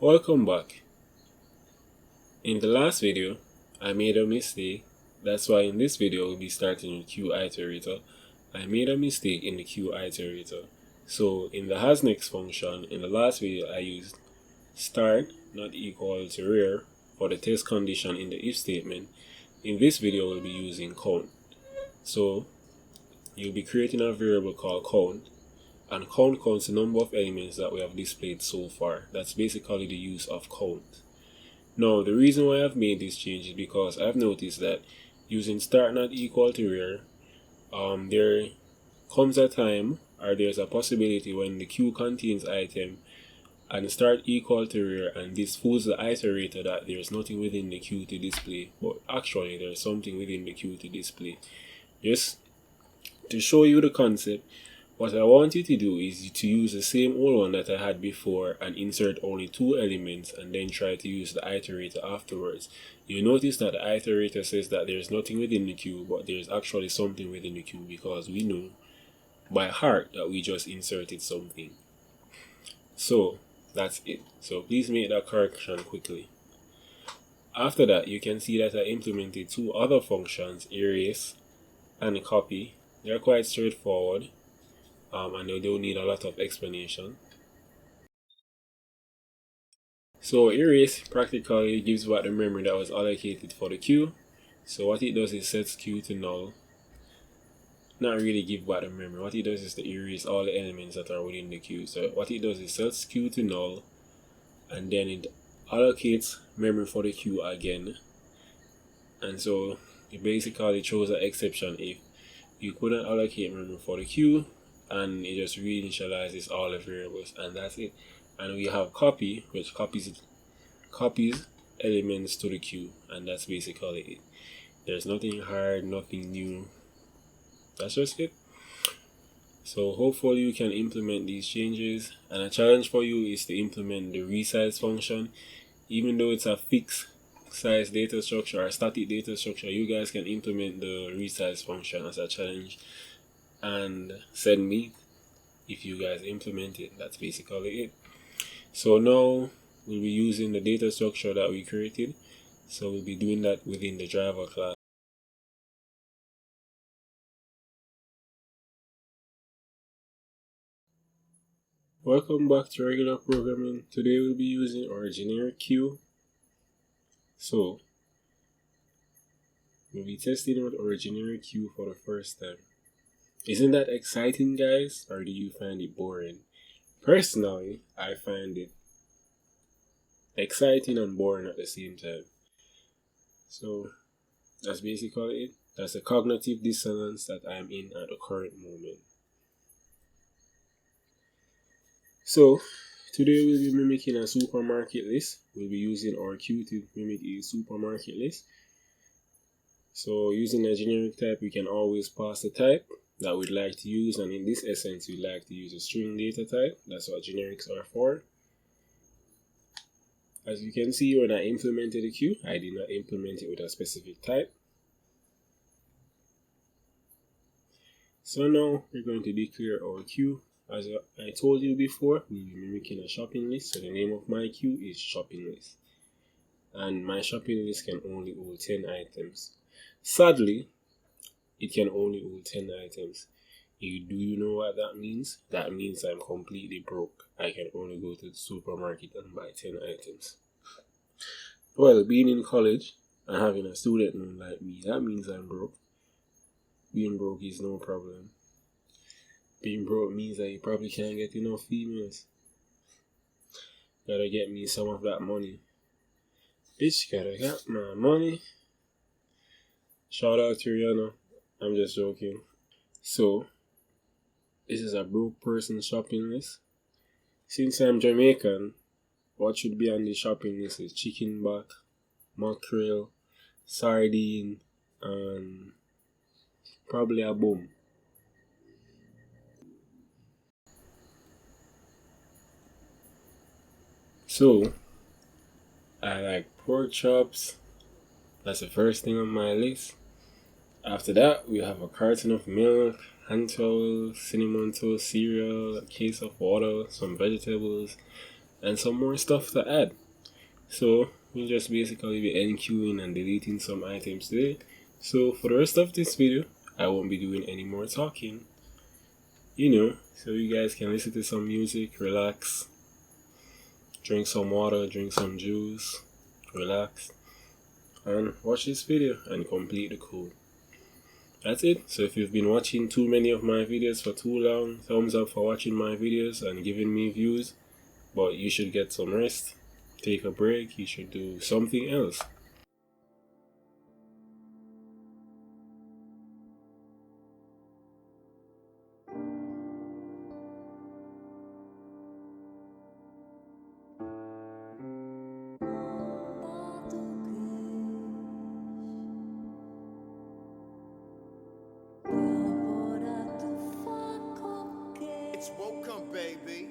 Welcome back. In the last video, I made a mistake. That's why in this video we'll be starting with queue iterator. I made a mistake in the queue iterator. So in the hasNext function, in the last video I used start not equal to rear for the test condition in the if statement. In this video we'll be using count. So you'll be creating a variable called count, and count counts the number of elements that we have displayed so far. That's basically the use of count. Now, the reason why I've made this change is because I've noticed that using start not equal to rear, there comes a time, or there's a possibility when the queue contains item and start equal to rear, and this fools the iterator that there's nothing within the queue to display, but actually there's something within the queue to display. Just to show you the concept, what I want you to do is to use the same old one that I had before and insert only 2 elements and then try to use the iterator afterwards. You notice that the iterator says that there's nothing within the queue, but there's actually something within the queue because we know by heart that we just inserted something. So that's it. So please make that correction quickly. After that, you can see that I implemented 2 other functions, erase and copy. They're quite straightforward. And they don't need a lot of explanation. So erase practically gives back the memory that was allocated for the queue. So what it does is sets queue to null. Not really give back the memory. What it does is to erase all the elements that are within the queue. So what it does is sets queue to null, and then it allocates memory for the queue again. And so it basically throws an exception if you couldn't allocate memory for the queue, and it just reinitializes all the variables, and that's it. And we have copy, which copies elements to the queue, and that's basically it. There's nothing hard, nothing new. That's just it. So hopefully you can implement these changes, and a challenge for you is to implement the resize function. Even though it's a fixed size data structure or static data structure, you guys can implement the resize function as a challenge and send me if you guys implement it. That's basically it. So now we'll be using the data structure that we created. So we'll be doing that within the driver class. Welcome back to regular programming. Today we'll be using our generic queue. So we'll be testing out our generic queue for the first time. Isn't that exciting, guys, or do you find it boring? Personally, I find it exciting and boring at the same time. So that's basically it. That's the cognitive dissonance that I'm in at the current moment. So today we'll be mimicking a supermarket list. We'll be using our queue to mimic a supermarket list. So using a generic type, we can always pass the type that we'd like to use, and in this essence we'd like to use a string data type. That's what generics are for. As you can see, when I implemented the queue, I did not implement it with a specific type. So now we're going to declare our queue. As I told you before, we'll be mimicking a shopping list. So the name of my queue is shopping list, and my shopping list can only hold 10 items. Sadly, it can only hold 10 items. Do you know what that means? That means I'm completely broke. I can only go to the supermarket and buy 10 items. Well, being in college and having a student loan like me, that means I'm broke. Being broke is no problem. Being broke means that you probably can't get enough females. Gotta get me some of that money. Bitch, gotta get my money. Shout out to Rihanna. I'm just joking. So, this is a broke person shopping list. Since I'm Jamaican, what should be on the shopping list is chicken back, mackerel, sardine, and probably a bum. So, I like pork chops. That's the first thing on my list. After that, we have a carton of milk, hand towel, cinnamon toast cereal, a case of water, some vegetables, and some more stuff to add. So we'll just basically be enqueuing and deleting some items today. So for the rest of this video, I won't be doing any more talking. So you guys can listen to some music, relax, drink some water, drink some juice, relax, and watch this video and complete the code. That's it. So if you've been watching too many of my videos for too long, thumbs up for watching my videos and giving me views, but you should get some rest, take a break, you should do something else. It's welcome, baby.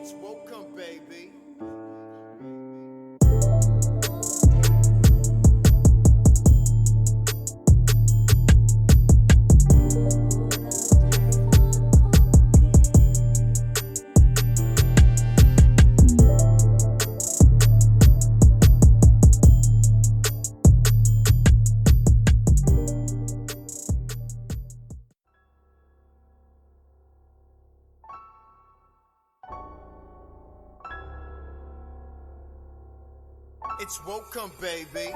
It's welcome, baby. It's welcome, baby.